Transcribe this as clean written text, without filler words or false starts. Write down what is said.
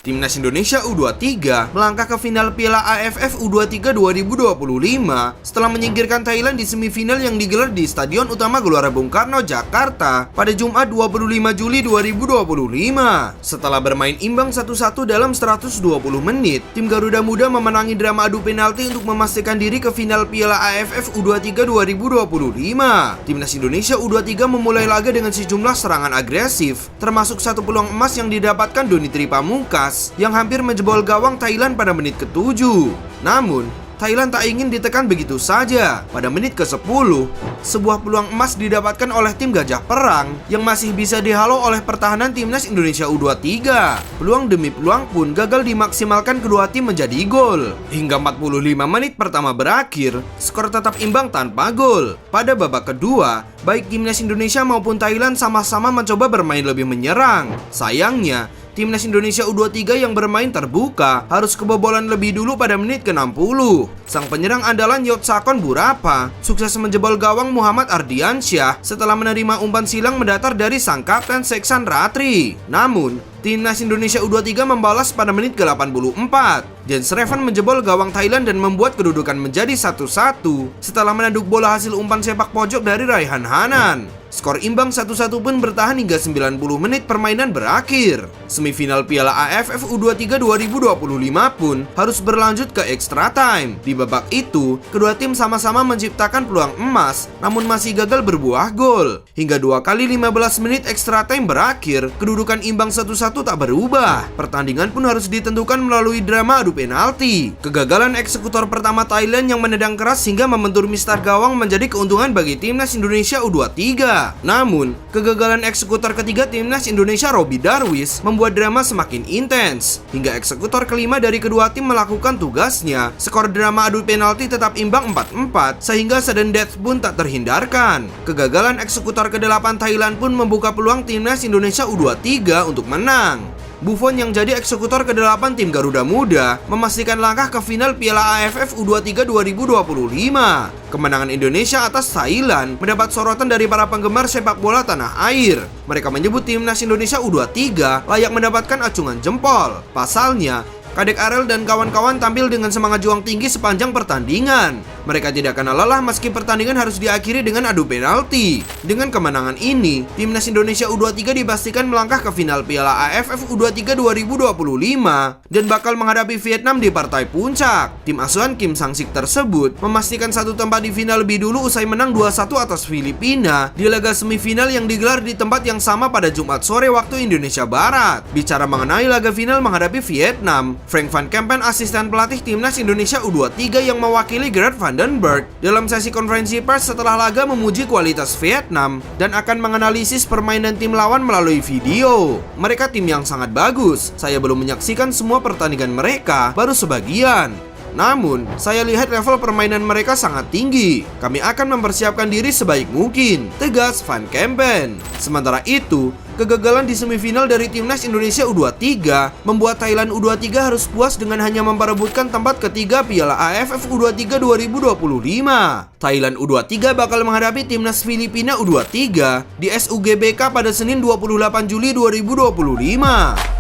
Timnas Indonesia U23 melangkah ke final Piala AFF U23 2025 setelah menyingkirkan Thailand di semifinal yang digelar di Stadion Utama Gelora Bung Karno, Jakarta pada Jumat 25 Juli 2025. Setelah bermain imbang 1-1 dalam 120 menit, tim Garuda Muda memenangi drama adu penalti untuk memastikan diri ke final Piala AFF U23 2025. Timnas Indonesia U23 memulai laga dengan sejumlah serangan agresif, termasuk satu peluang emas yang didapatkan Doni Tripamungkas yang hampir menjebol gawang Thailand pada menit ke-7. Namun, Thailand tak ingin ditekan begitu saja. Pada menit ke-10, sebuah peluang emas didapatkan oleh tim Gajah Perang yang masih bisa dihalau oleh pertahanan Timnas Indonesia U23. Peluang demi peluang pun gagal dimaksimalkan kedua tim menjadi gol. Hingga 45 menit pertama berakhir, skor tetap imbang tanpa gol. Pada babak kedua, baik Timnas Indonesia maupun Thailand sama-sama mencoba bermain lebih menyerang. Sayangnya, Timnas Indonesia U23 yang bermain terbuka harus kebobolan lebih dulu pada menit ke-60. Sang penyerang andalan Yotsakon Burapa sukses menjebol gawang Muhammad Ardiansyah setelah menerima umpan silang mendatar dari sang kapten Seksan Ratri. Namun, Timnas Indonesia U23 membalas pada menit ke-84. Jens Revan menjebol gawang Thailand dan membuat kedudukan menjadi 1-1 setelah menanduk bola hasil umpan sepak pojok dari Raihan Hanan. Skor imbang 1-1 pun bertahan hingga 90 menit permainan berakhir. Semifinal Piala AFF U23 2025 pun harus berlanjut ke extra time. Di babak itu, kedua tim sama-sama menciptakan peluang emas, namun masih gagal berbuah gol. Hingga 2 kali 15 menit extra time berakhir, kedudukan imbang 1-1 tak berubah. Pertandingan pun harus ditentukan melalui drama adu penalti. Kegagalan eksekutor pertama Thailand yang menendang keras hingga membentur mistar gawang menjadi keuntungan bagi Timnas Indonesia U23. Namun, kegagalan eksekutor ketiga Timnas Indonesia Robby Darwis membuat drama semakin intens. Hingga eksekutor kelima dari kedua tim melakukan tugasnya, skor drama adu penalti tetap imbang 4-4 sehingga sudden death pun tak terhindarkan. Kegagalan eksekutor ke-8 Thailand pun membuka peluang Timnas Indonesia U23 untuk menang. Buffon yang jadi eksekutor ke-8 tim Garuda Muda memastikan langkah ke final Piala AFF U23 2025. Kemenangan Indonesia atas Thailand mendapat sorotan dari para penggemar sepak bola tanah air. Mereka menyebut Timnas Indonesia U23 layak mendapatkan acungan jempol. Pasalnya, Kadek Arel dan kawan-kawan tampil dengan semangat juang tinggi sepanjang pertandingan. Mereka tidak kenal lelah meski pertandingan harus diakhiri dengan adu penalti. Dengan kemenangan ini, Timnas Indonesia U23 dipastikan melangkah ke final Piala AFF U23 2025 dan bakal menghadapi Vietnam di partai puncak. Tim asuhan Kim Sang-sik tersebut memastikan satu tempat di final lebih dulu usai menang 2-1 atas Filipina di laga semifinal yang digelar di tempat yang sama pada Jumat sore waktu Indonesia Barat. Bicara mengenai laga final menghadapi Vietnam, Frank Van Kempen, asisten pelatih Timnas Indonesia U23 yang mewakili Gerard Vandenberg dalam sesi konferensi pers setelah laga memuji kualitas Vietnam dan akan menganalisis permainan tim lawan melalui video. Mereka tim yang sangat bagus. Saya belum menyaksikan semua pertandingan mereka, baru sebagian. Namun, saya lihat level permainan mereka sangat tinggi. Kami akan mempersiapkan diri sebaik mungkin, tegas Van Kempen. Sementara itu, kegagalan di semifinal dari Timnas Indonesia U23 membuat Thailand U23 harus puas dengan hanya memperebutkan tempat ketiga Piala AFF U23 2025. Thailand U23 bakal menghadapi Timnas Filipina U23 di SUGBK pada Senin 28 Juli 2025.